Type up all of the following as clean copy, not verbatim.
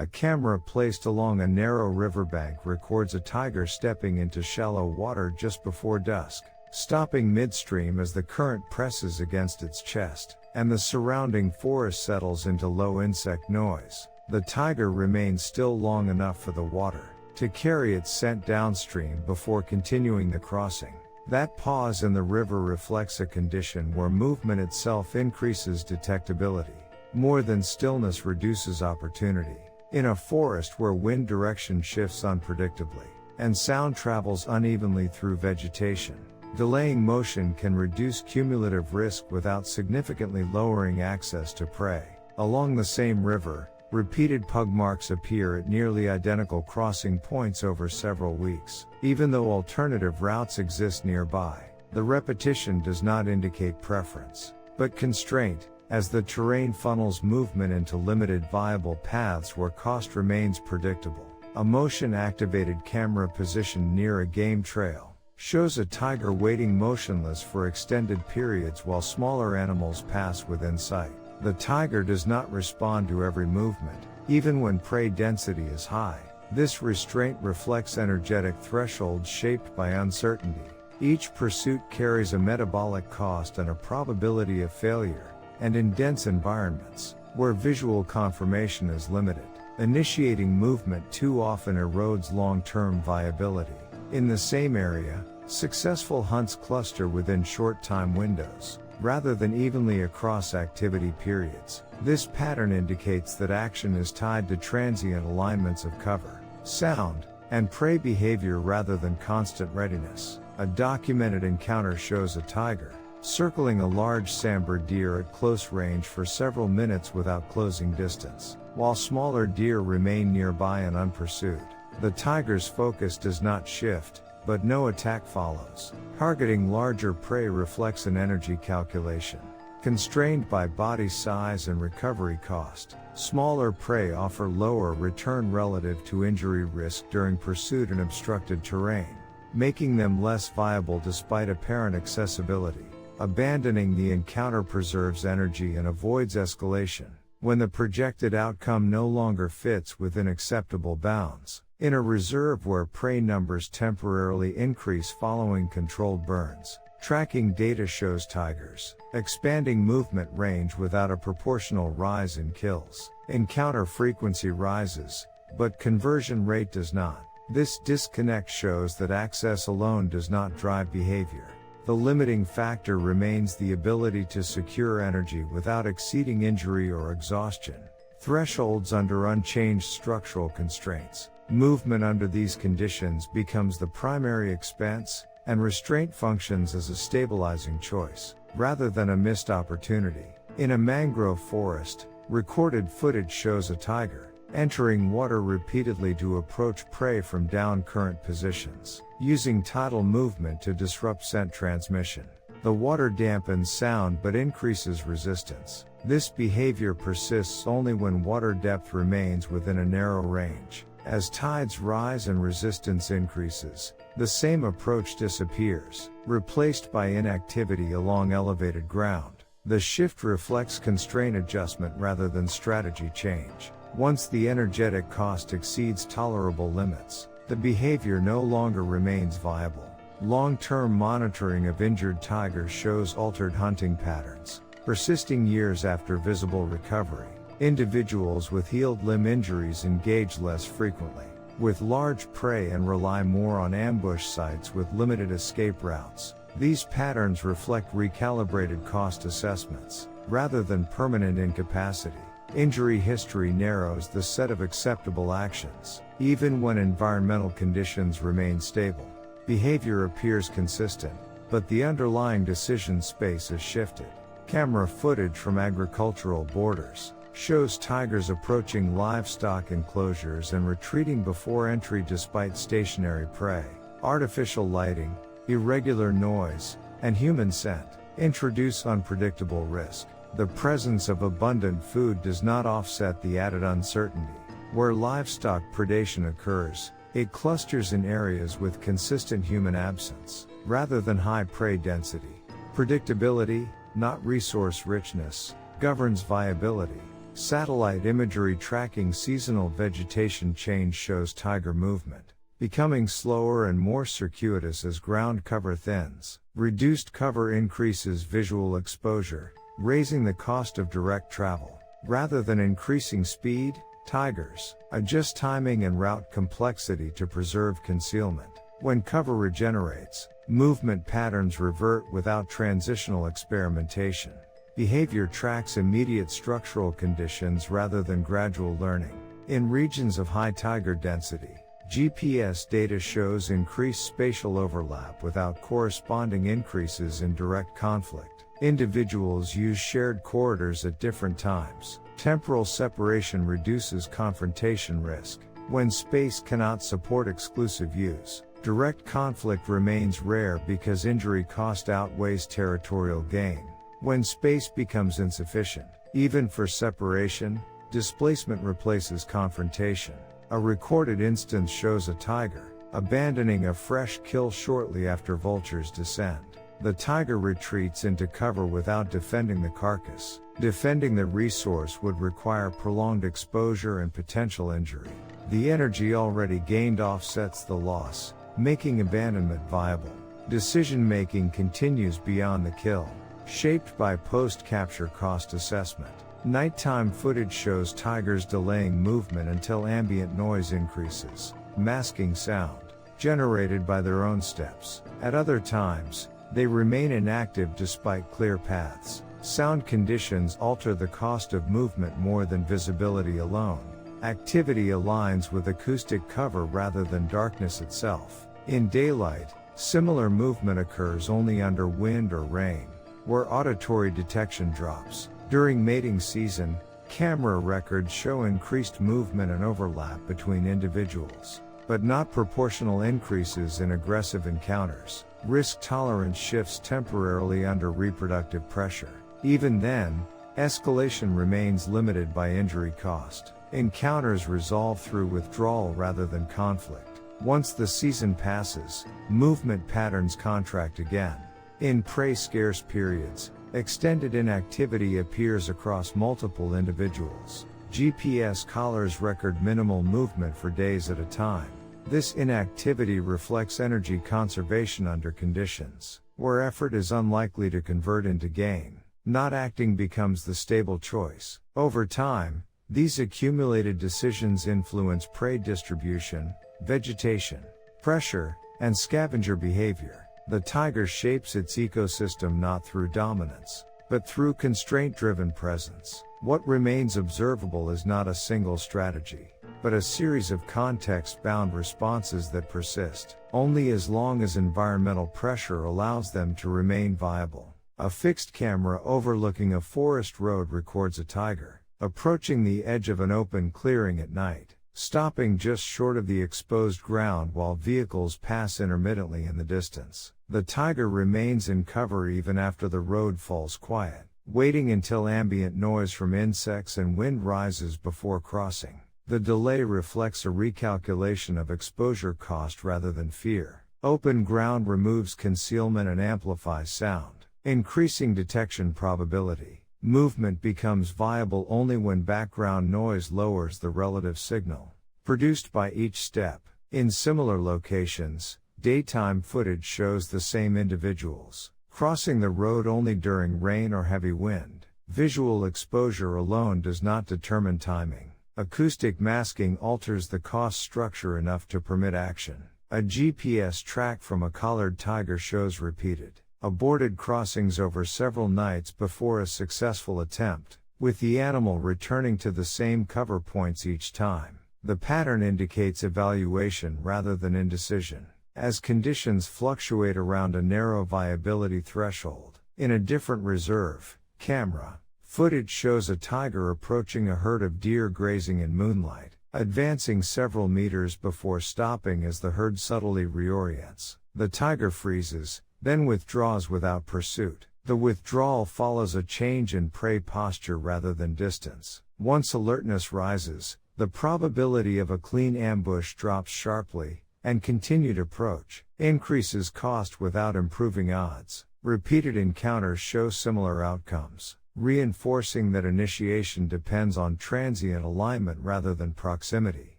A camera placed along a narrow riverbank records a tiger stepping into shallow water just before dusk, stopping midstream as the current presses against its chest, and the surrounding forest settles into low insect noise. The tiger remains still long enough for the water to carry its scent downstream before continuing the crossing. That pause in the river reflects a condition where movement itself increases detectability, more than stillness reduces opportunity. In a forest where wind direction shifts unpredictably, and sound travels unevenly through vegetation, delaying motion can reduce cumulative risk without significantly lowering access to prey. Along the same river, repeated pug marks appear at nearly identical crossing points over several weeks. Even though alternative routes exist nearby, the repetition does not indicate preference, but constraint, as the terrain funnels movement into limited viable paths where cost remains predictable. A motion-activated camera positioned near a game trail shows a tiger waiting motionless for extended periods while smaller animals pass within sight. The tiger does not respond to every movement, even when prey density is high. This restraint reflects energetic thresholds shaped by uncertainty. Each pursuit carries a metabolic cost and a probability of failure, and in dense environments, where visual confirmation is limited, initiating movement too often erodes long-term viability. In the same area, successful hunts cluster within short time windows, rather than evenly across activity periods. This pattern indicates that action is tied to transient alignments of cover, sound, and prey behavior rather than constant readiness. A documented encounter shows a tiger circling a large sambar deer at close range for several minutes without closing distance, while smaller deer remain nearby and unpursued. The tiger's focus does not shift, but no attack follows. Targeting larger prey reflects an energy calculation. Constrained by body size and recovery cost, smaller prey offer lower return relative to injury risk during pursuit in obstructed terrain, making them less viable despite apparent accessibility. Abandoning the encounter preserves energy and avoids escalation when the projected outcome no longer fits within acceptable bounds. In a reserve where prey numbers temporarily increase following controlled burns, tracking data shows tigers expanding movement range without a proportional rise in kills. Encounter frequency rises, but conversion rate does not. This disconnect shows that access alone does not drive behavior. The limiting factor remains the ability to secure energy without exceeding injury or exhaustion. Thresholds under unchanged structural constraints. Movement under these conditions becomes the primary expense, and restraint functions as a stabilizing choice, rather than a missed opportunity. In a mangrove forest, recorded footage shows a tiger entering water repeatedly to approach prey from down current positions, using tidal movement to disrupt scent transmission. The water dampens sound but increases resistance. This behavior persists only when water depth remains within a narrow range. As tides rise and resistance increases, the same approach disappears, replaced by inactivity along elevated ground. The shift reflects constraint adjustment rather than strategy change. Once the energetic cost exceeds tolerable limits, the behavior no longer remains viable. Long-term monitoring of injured tigers shows altered hunting patterns, persisting years after visible recovery. Individuals with healed limb injuries engage less frequently with large prey and rely more on ambush sites with limited escape routes. These patterns reflect recalibrated cost assessments, rather than permanent incapacity. Injury history narrows the set of acceptable actions. Even when environmental conditions remain stable, behavior appears consistent, but the underlying decision space is shifted. Camera footage from agricultural borders shows tigers approaching livestock enclosures and retreating before entry despite stationary prey. Artificial lighting, irregular noise, and human scent introduce unpredictable risk. The presence of abundant food does not offset the added uncertainty. Where livestock predation occurs, it clusters in areas with consistent human absence, rather than high prey density. Predictability, not resource richness, governs viability. Satellite imagery tracking seasonal vegetation change shows tiger movement becoming slower and more circuitous as ground cover thins. Reduced cover increases visual exposure, raising the cost of direct travel. Rather than increasing speed, tigers adjust timing and route complexity to preserve concealment. When cover regenerates, movement patterns revert without transitional experimentation. Behavior tracks immediate structural conditions rather than gradual learning. In regions of high tiger density, GPS data shows increased spatial overlap without corresponding increases in direct conflict. Individuals use shared corridors at different times. Temporal separation reduces confrontation risk. When space cannot support exclusive use, direct conflict remains rare because injury cost outweighs territorial gain. When space becomes insufficient, even for separation, displacement replaces confrontation. A recorded instance shows a tiger abandoning a fresh kill shortly after vultures descend. The tiger retreats into cover without defending the carcass. Defending the resource would require prolonged exposure and potential injury. The energy already gained offsets the loss, making abandonment viable. Decision-making continues beyond the kill, shaped by post-capture cost assessment. Nighttime footage shows tigers delaying movement until ambient noise increases, masking sound generated by their own steps. At other times, they remain inactive despite clear paths. Sound conditions alter the cost of movement more than visibility alone. Activity aligns with acoustic cover rather than darkness itself. In daylight, similar movement occurs only under wind or rain, where auditory detection drops. During mating season, camera records show increased movement and overlap between individuals, but not proportional increases in aggressive encounters. Risk tolerance shifts temporarily under reproductive pressure. Even then, escalation remains limited by injury cost. Encounters resolve through withdrawal rather than conflict. Once the season passes, movement patterns contract again. In prey-scarce periods, extended inactivity appears across multiple individuals. GPS collars record minimal movement for days at a time. This inactivity reflects energy conservation under conditions where effort is unlikely to convert into gain. Not acting becomes the stable choice. Over time, these accumulated decisions influence prey distribution, vegetation, pressure, and scavenger behavior. The tiger shapes its ecosystem not through dominance, but through constraint-driven presence. What remains observable is not a single strategy, but a series of context-bound responses that persist, only as long as environmental pressure allows them to remain viable. A fixed camera overlooking a forest road records a tiger approaching the edge of an open clearing at night, stopping just short of the exposed ground while vehicles pass intermittently in the distance. The tiger remains in cover even after the road falls quiet, waiting until ambient noise from insects and wind rises before crossing. The delay reflects a recalculation of exposure cost rather than fear. Open ground removes concealment and amplifies sound, increasing detection probability. Movement becomes viable only when background noise lowers the relative signal produced by each step. In similar locations, daytime footage shows the same individuals crossing the road only during rain or heavy wind. Visual exposure alone does not determine timing. Acoustic masking alters the cost structure enough to permit action. A GPS track from a collared tiger shows repeated, aborted crossings over several nights before a successful attempt, with the animal returning to the same cover points each time. The pattern indicates evaluation rather than indecision, as conditions fluctuate around a narrow viability threshold. In a different reserve, camera footage shows a tiger approaching a herd of deer grazing in moonlight, advancing several meters before stopping as the herd subtly reorients. The tiger freezes, then withdraws without pursuit. The withdrawal follows a change in prey posture rather than distance. Once alertness rises, the probability of a clean ambush drops sharply, and continued approach increases cost without improving odds. Repeated encounters show similar outcomes. reinforcing that initiation depends on transient alignment rather than proximity.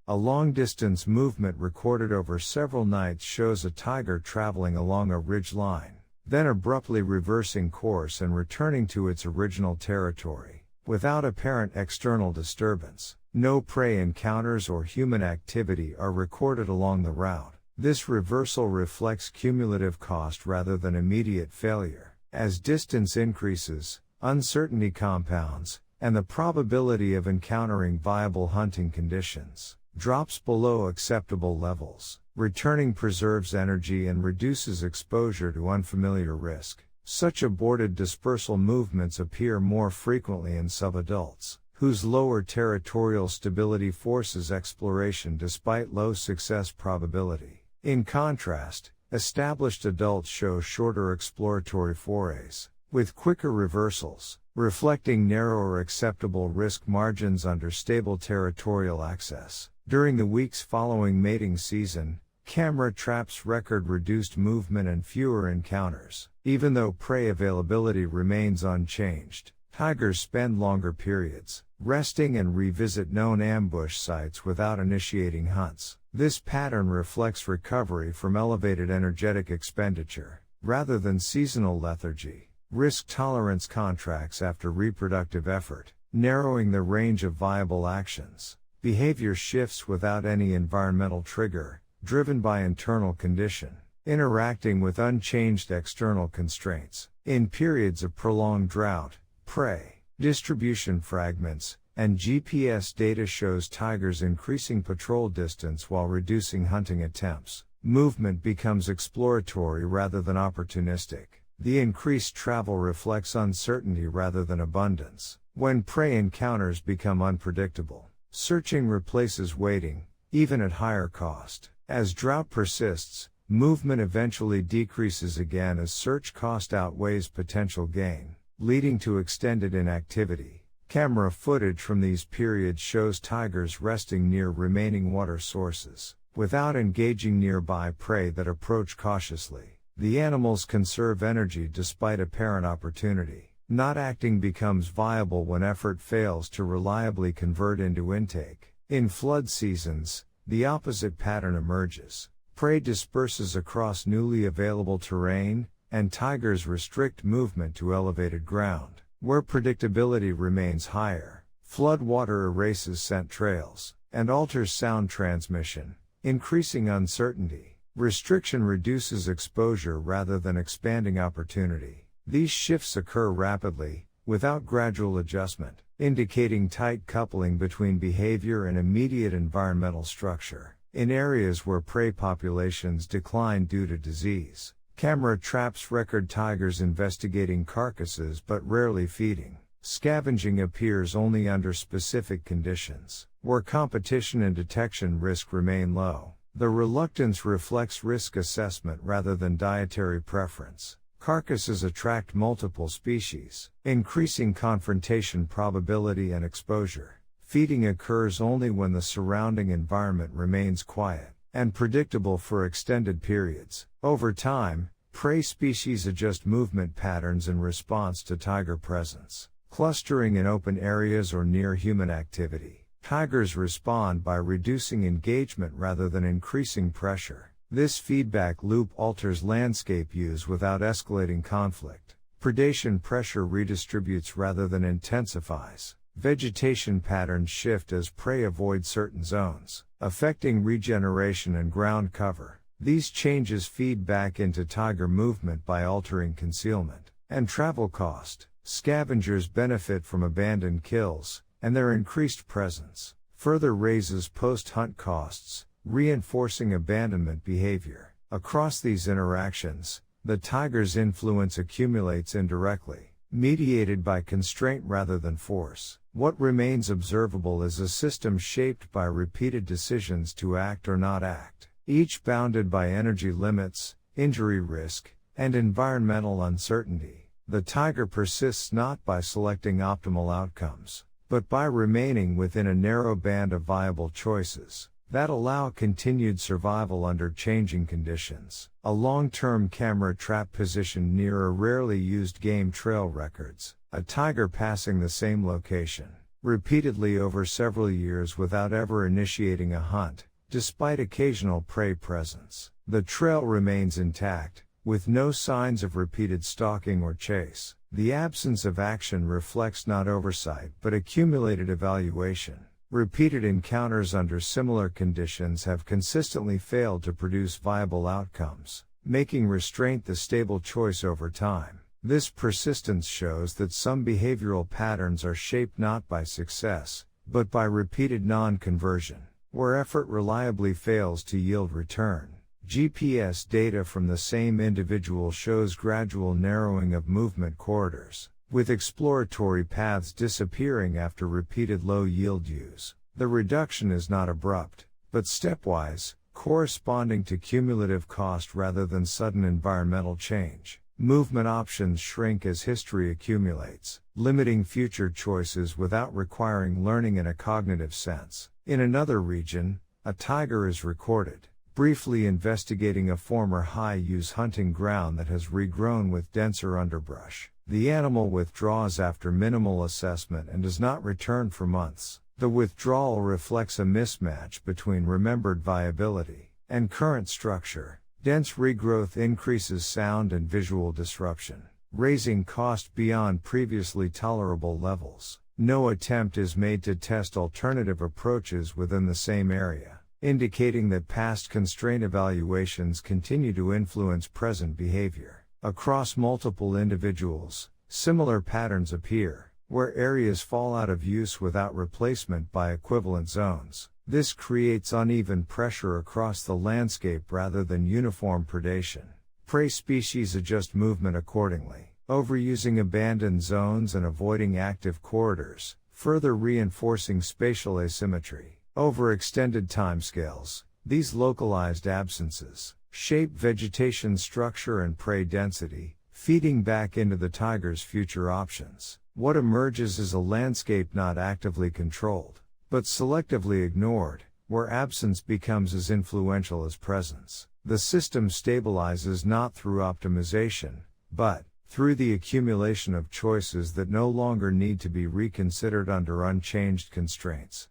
A long-distance movement recorded over several nights shows a tiger traveling along a ridge line, then abruptly reversing course and returning to its original territory, without apparent external disturbance. No prey encounters or human activity are recorded along the route. This reversal reflects cumulative cost rather than immediate failure. As distance increases, uncertainty compounds, and the probability of encountering viable hunting conditions drops below acceptable levels. Returning preserves energy and reduces exposure to unfamiliar risk. Such aborted dispersal movements appear more frequently in subadults, whose lower territorial stability forces exploration despite low success probability. In contrast, established adults show shorter exploratory forays, with quicker reversals, reflecting narrower acceptable risk margins under stable territorial access. During the weeks following mating season, camera traps record reduced movement and fewer encounters. Even though prey availability remains unchanged, tigers spend longer periods resting and revisit known ambush sites without initiating hunts. This pattern reflects recovery from elevated energetic expenditure, rather than seasonal lethargy. Risk tolerance contracts after reproductive effort, narrowing the range of viable actions. Behavior shifts without any environmental trigger, driven by internal condition, interacting with unchanged external constraints. In periods of prolonged drought, prey distribution fragments, and GPS data shows tigers increasing patrol distance while reducing hunting attempts. Movement becomes exploratory rather than opportunistic. The increased travel reflects uncertainty rather than abundance. When prey encounters become unpredictable, searching replaces waiting, even at higher cost. As drought persists, movement eventually decreases again as search cost outweighs potential gain, leading to extended inactivity. Camera footage from these periods shows tigers resting near remaining water sources, without engaging nearby prey that approach cautiously. The animals conserve energy despite apparent opportunity. Not acting becomes viable when effort fails to reliably convert into intake. In flood seasons, the opposite pattern emerges. Prey disperses across newly available terrain, and tigers restrict movement to elevated ground, where predictability remains higher. Flood water erases scent trails, and alters sound transmission, increasing uncertainty. Restriction reduces exposure rather than expanding opportunity. These shifts occur rapidly, without gradual adjustment, indicating tight coupling between behavior and immediate environmental structure. In areas where prey populations decline due to disease, camera traps record tigers investigating carcasses but rarely feeding. Scavenging appears only under specific conditions, where competition and detection risk remain low. The reluctance reflects risk assessment rather than dietary preference. Carcasses attract multiple species, increasing confrontation probability and exposure. Feeding occurs only when the surrounding environment remains quiet and predictable for extended periods. Over time, prey species adjust movement patterns in response to tiger presence. Clustering in open areas or near human activity, tigers respond by reducing engagement rather than increasing pressure. This feedback loop alters landscape use without escalating conflict. Predation pressure redistributes rather than intensifies. Vegetation patterns shift as prey avoid certain zones, affecting regeneration and ground cover. These changes feed back into tiger movement by altering concealment and travel cost. Scavengers benefit from abandoned kills, and their increased presence further raises post-hunt costs, reinforcing abandonment behavior. Across these interactions, the tiger's influence accumulates indirectly, mediated by constraint rather than force. What remains observable is a system shaped by repeated decisions to act or not act, each bounded by energy limits, injury risk, and environmental uncertainty. The tiger persists not by selecting optimal outcomes, but by remaining within a narrow band of viable choices that allow continued survival under changing conditions. A long-term camera trap positioned near a rarely used game trail records A tiger passing the same location repeatedly over several years without ever initiating a hunt, despite occasional prey presence. The trail remains intact, with no signs of repeated stalking or chase. The absence of action reflects not oversight but accumulated evaluation. Repeated encounters under similar conditions have consistently failed to produce viable outcomes, making restraint the stable choice over time. This persistence shows that some behavioral patterns are shaped not by success, but by repeated non-conversion, where effort reliably fails to yield return. GPS data from the same individual shows gradual narrowing of movement corridors, with exploratory paths disappearing after repeated low-yield use. The reduction is not abrupt, but stepwise, corresponding to cumulative cost rather than sudden environmental change. Movement options shrink as history accumulates, limiting future choices without requiring learning in a cognitive sense. In another region, a tiger is recorded, briefly investigating a former high-use hunting ground that has regrown with denser underbrush. The animal withdraws after minimal assessment and does not return for months. The withdrawal reflects a mismatch between remembered viability and current structure. Dense regrowth increases sound and visual disruption, raising cost beyond previously tolerable levels. No attempt is made to test alternative approaches within the same area, indicating that past constraint evaluations continue to influence present behavior. Across multiple individuals, similar patterns appear, where areas fall out of use without replacement by equivalent zones. This creates uneven pressure across the landscape rather than uniform predation. Prey species adjust movement accordingly, overusing abandoned zones and avoiding active corridors, further reinforcing spatial asymmetry. Over extended timescales, these localized absences shape vegetation structure and prey density, feeding back into the tiger's future options. What emerges is a landscape not actively controlled, but selectively ignored, where absence becomes as influential as presence. The system stabilizes not through optimization, but through the accumulation of choices that no longer need to be reconsidered under unchanged constraints.